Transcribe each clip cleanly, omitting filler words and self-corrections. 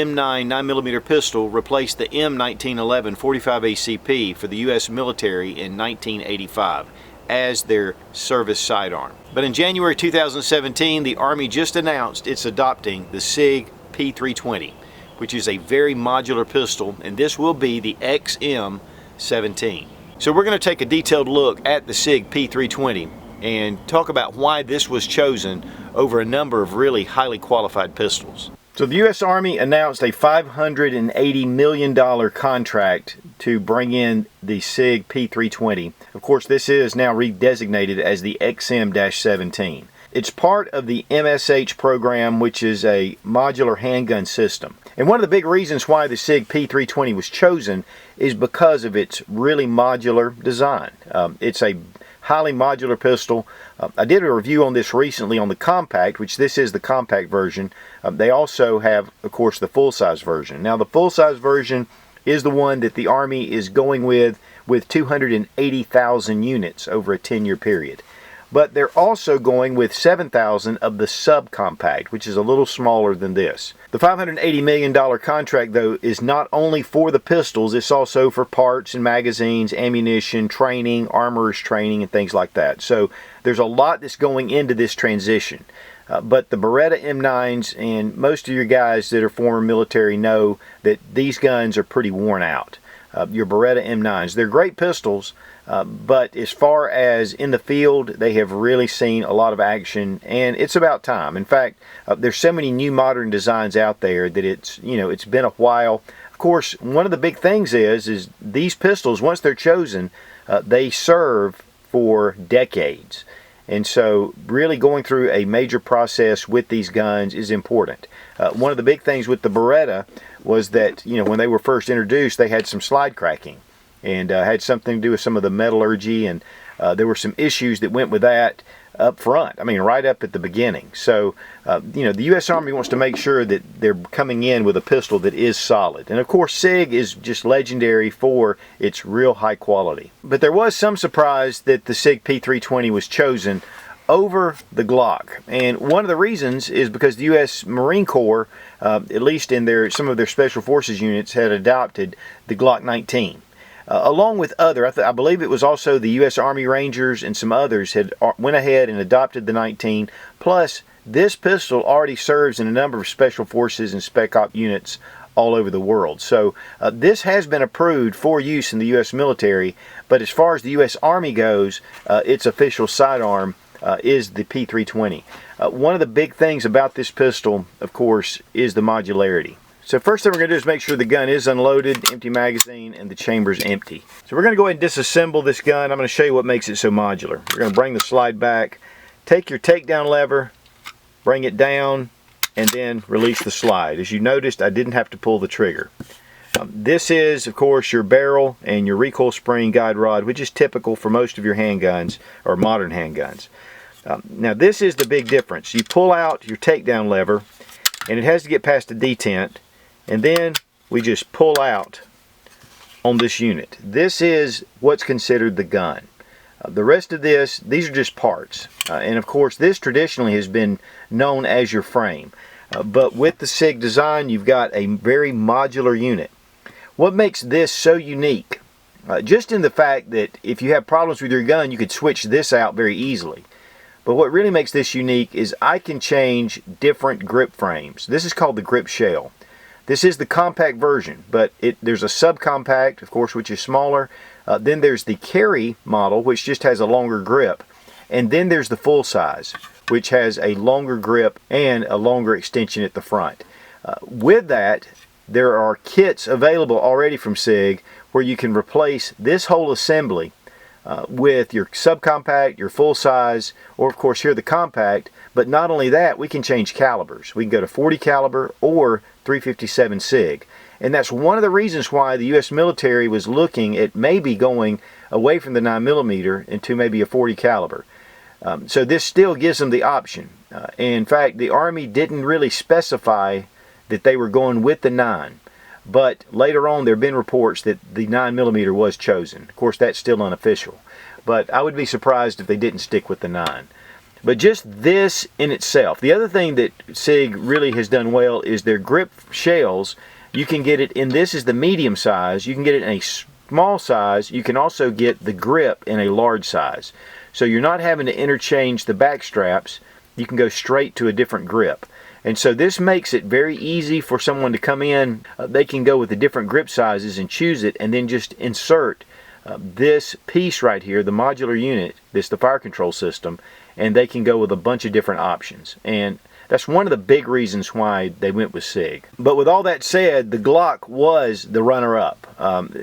M9 9mm pistol replaced the M1911 45 ACP for the U.S. military in 1985 as their service sidearm. But in January 2017, the Army just announced it's adopting the Sig P320, which is a very modular pistol, and this will be the XM17. So we're going to take a detailed look at the Sig P320 and talk about why this was chosen over a number of really highly qualified pistols. So the U.S. Army announced a $580 million contract to bring in the Sig P320. Of course, this is now redesignated as the XM-17. It's part of the MSH program, which is a modular handgun system. And one of the big reasons why the Sig P320 was chosen is because of its really modular design. It's a highly modular pistol. I did a review on this recently on the compact, which this is the compact version. They also have, of course, the full-size version. Now, the full-size version is the one that the Army is going with 280,000 units over a 10-year period. But they're also going with 7,000 of the subcompact, which is a little smaller than this. The $580 million contract, though, is not only for the pistols, it's also for parts and magazines, ammunition, training, armorers training, and things like that. So there's a lot that's going into this transition. But the Beretta M9s, and most of your guys that are former military know that these guns are pretty worn out. Your Beretta M9s, they're great pistols, but as far as in the field, they have really seen a lot of action, and it's about time. In fact, there's so many new modern designs out there that it's been a while. Of course, one of the big things is these pistols, once they're chosen, they serve for decades. And so really going through a major process with these guns is important. One of the big things with the Beretta was that, when they were first introduced, they had some slide cracking and had something to do with some of the metallurgy, and there were some issues that went with that up front. I mean, right up at the beginning. So, the U.S. Army wants to make sure that they're coming in with a pistol that is solid. And of course, Sig is just legendary for its real high quality. But there was some surprise that the Sig P320 was chosen over the Glock. And one of the reasons is because the U.S. Marine Corps, at least in some of their Special Forces units, had adopted the Glock 19. Along with other, I believe it was also the U.S. Army Rangers and some others went ahead and adopted the 19. Plus, this pistol already serves in a number of Special Forces and Spec Op units all over the world. So this has been approved for use in the U.S. military, but as far as the U.S. Army goes, its official sidearm is the P320. One of the big things about this pistol, of course, is the modularity. So first thing we're going to do is make sure the gun is unloaded, empty magazine, and the chamber's empty. So we're going to go ahead and disassemble this gun. I'm going to show you what makes it so modular. We're going to bring the slide back, take your takedown lever, bring it down, and then release the slide. As you noticed, I didn't have to pull the trigger. This is, of course, your barrel and your recoil spring guide rod, which is typical for most of your handguns or modern handguns. Now this is the big difference. You pull out your takedown lever, and it has to get past the detent, and then we just pull out on this unit. This is what's considered the gun. The rest of these are just parts. And of course, this traditionally has been known as your frame. But with the Sig design, you've got a very modular unit. What makes this so unique? Just in the fact that if you have problems with your gun, you could switch this out very easily. But what really makes this unique is I can change different grip frames. This is called the grip shell. This is the compact version, but there's a subcompact, of course, which is smaller. Then there's the carry model, which just has a longer grip. And then there's the full size, which has a longer grip and a longer extension at the front. With that, there are kits available already from Sig where you can replace this whole assembly with your subcompact, your full size, or of course here the compact. But not only that, we can change calibers. We can go to 40 caliber or 357 Sig. And that's one of the reasons why the U.S. military was looking at maybe going away from the 9mm into maybe a 40 caliber. So this still gives them the option. In fact, the Army didn't really specify that they were going with the 9. But later on, there have been reports that the 9mm was chosen. Of course, that's still unofficial. But I would be surprised if they didn't stick with the 9. But just this in itself. The other thing that Sig really has done well is their grip shells. You can get it in, this is the medium size, you can get it in a small size, you can also get the grip in a large size. So you're not having to interchange the back straps, you can go straight to a different grip. And so this makes it very easy for someone to come in, they can go with the different grip sizes and choose it, and then just insert this piece right here, the modular unit, this the fire control system, and they can go with a bunch of different options. And that's one of the big reasons why they went with Sig. But with all that said, the Glock was the runner-up.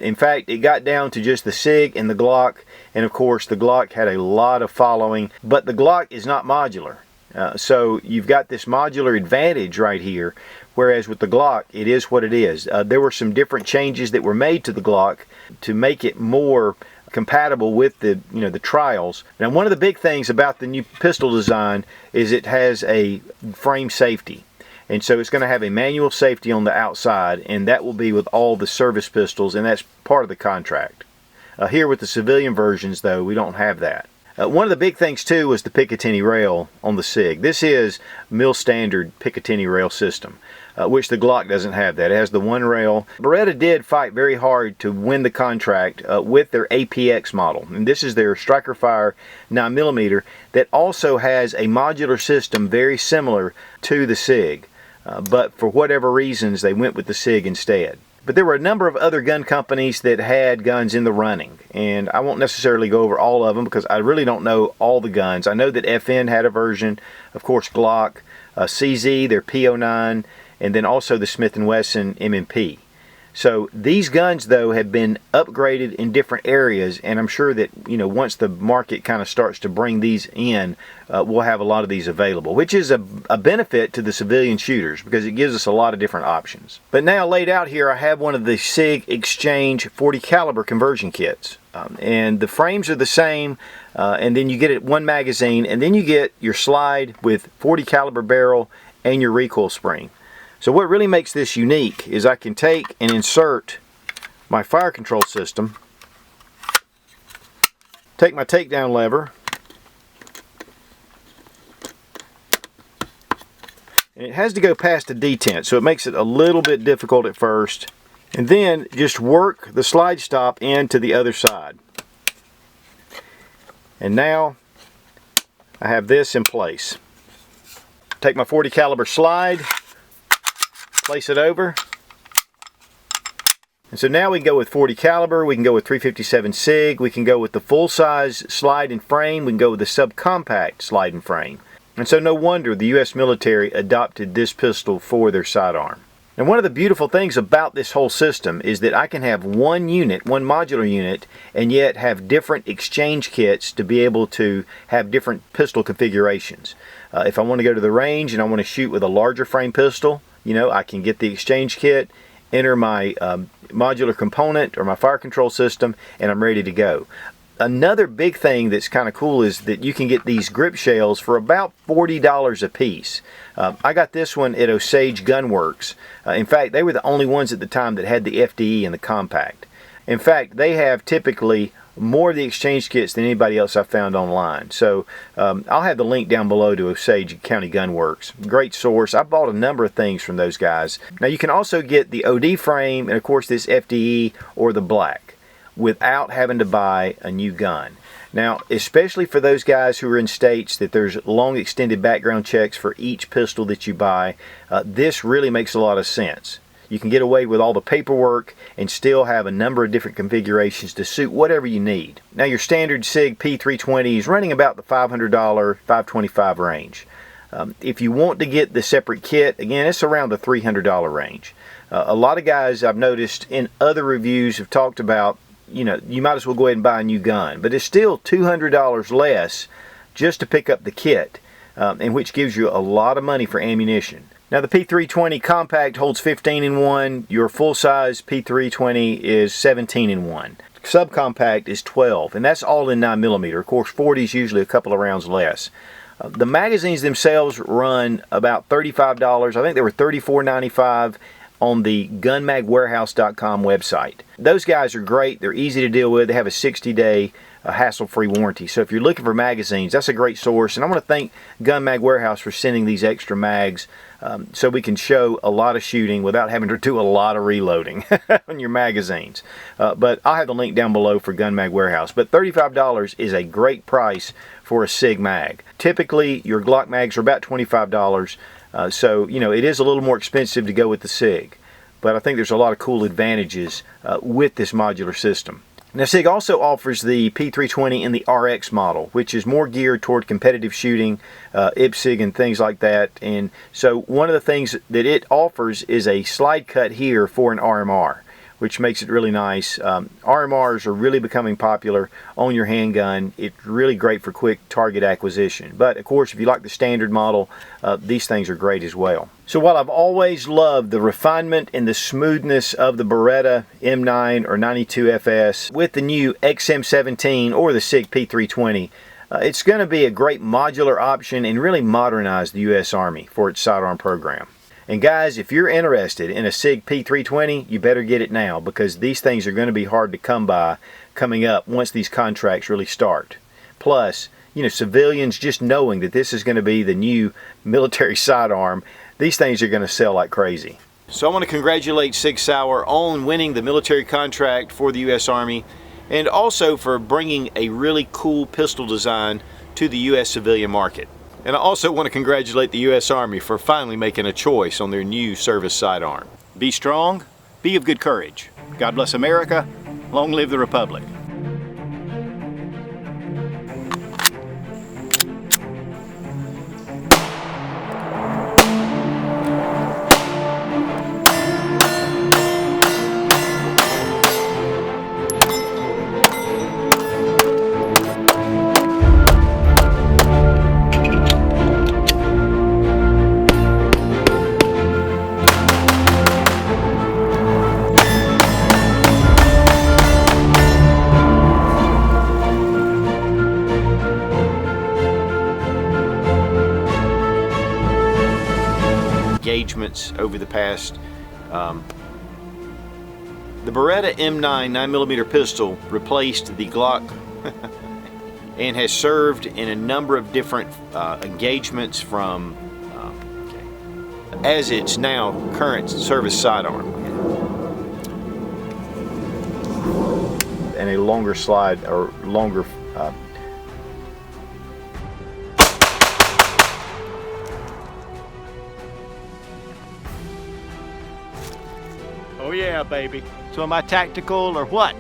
In fact, it got down to just the Sig and the Glock, and of course the Glock had a lot of following, but the Glock is not modular. So you've got this modular advantage right here, whereas with the Glock, it is what it is. There were some different changes that were made to the Glock to make it more compatible with the the trials. Now, one of the big things about the new pistol design is it has a frame safety, and so it's going to have a manual safety on the outside, and that will be with all the service pistols, and that's part of the contract. Here with the civilian versions, though, we don't have that. One of the big things too was the Picatinny rail on the Sig. This is mill standard Picatinny rail system, which the Glock doesn't have that. It has the one rail. Beretta did fight very hard to win the contract with their APX model, and this is their striker fire 9mm that also has a modular system very similar to the Sig, but for whatever reasons they went with the Sig instead. But there were a number of other gun companies that had guns in the running, and I won't necessarily go over all of them because I really don't know all the guns. I know that FN had a version, of course Glock, CZ, their P09, and then also the Smith & Wesson M&P. So these guns, though, have been upgraded in different areas, and I'm sure that once the market kind of starts to bring these in, we'll have a lot of these available, which is a benefit to the civilian shooters because it gives us a lot of different options. But now laid out here, I have one of the Sig Exchange 40 caliber conversion kits, and the frames are the same, and then you get it one magazine, and then you get your slide with 40 caliber barrel and your recoil spring. So what really makes this unique is I can take and insert my fire control system, take my takedown lever, and it has to go past a detent, so it makes it a little bit difficult at first, and then just work the slide stop into the other side. And now I have this in place. Take my 40 caliber slide, place it over, and so now we can go with 40 caliber, we can go with 357 Sig, we can go with the full size slide and frame, we can go with the subcompact slide and frame. And so no wonder the US military adopted this pistol for their sidearm. And one of the beautiful things about this whole system is that I can have one unit, one modular unit, and yet have different exchange kits to be able to have different pistol configurations. If I want to go to the range and I want to shoot with a larger frame pistol, I can get the exchange kit, enter my modular component or my fire control system, and I'm ready to go. Another big thing that's kind of cool is that you can get these grip shells for about $40 a piece. I got this one at Osage Gun Works. In fact, they were the only ones at the time that had the FDE and the compact. In fact, they have typically more of the exchange kits than anybody else I've found online. So I'll have the link down below to Osage County Gun Works. Great source. I bought a number of things from those guys. Now you can also get the OD frame and of course this FDE or the black without having to buy a new gun. Now, especially for those guys who are in states that there's long extended background checks for each pistol that you buy, this really makes a lot of sense. You can get away with all the paperwork and still have a number of different configurations to suit whatever you need. Now your standard Sig P320 is running about the $500, $525 range. If you want to get the separate kit, again, it's around the $300 range. A lot of guys I've noticed in other reviews have talked about, you might as well go ahead and buy a new gun, but it's still $200 less just to pick up the kit, and which gives you a lot of money for ammunition. Now the P320 compact holds 15 in 1, your full-size P320 is 17 in 1. Subcompact is 12, and that's all in 9mm. Of course, 40 is usually a couple of rounds less. The magazines themselves run about $35. I think they were $34.95. on the Gunmagwarehouse.com website. Those guys are great. They're easy to deal with. They have a 60-day hassle-free warranty. So if you're looking for magazines, that's a great source. And I want to thank Gun Mag Warehouse for sending these extra mags so we can show a lot of shooting without having to do a lot of reloading on your magazines. But I'll have the link down below for Gun Mag Warehouse. But $35 is a great price for a Sig mag. Typically, your Glock mags are about $25. So, you know, it is a little more expensive to go with the Sig. But I think there's a lot of cool advantages with this modular system. Now, Sig also offers the P320 in the RX model, which is more geared toward competitive shooting, IPSC and things like that. And so one of the things that it offers is a slide cut here for an RMR, which makes it really nice. RMRs are really becoming popular on your handgun. It's really great for quick target acquisition. But of course, if you like the standard model, these things are great as well. So while I've always loved the refinement and the smoothness of the Beretta M9 or 92FS with the new XM17 or the Sig P320, it's going to be a great modular option and really modernize the U.S. Army for its sidearm program. And guys, if you're interested in a Sig P320, you better get it now, because these things are going to be hard to come by coming up once these contracts really start. Plus, you know, civilians just knowing that this is going to be the new military sidearm, these things are going to sell like crazy. So I want to congratulate Sig Sauer on winning the military contract for the U.S. Army, and also for bringing a really cool pistol design to the U.S. civilian market. And I also want to congratulate the U.S. Army for finally making a choice on their new service sidearm. Be strong, be of good courage. God bless America, long live the Republic. Engagements over the past. The Beretta M9 9mm pistol replaced the Glock and has served in a number of different engagements from as its now current service sidearm. And a longer slide or longer oh yeah, baby. So am I tactical or what?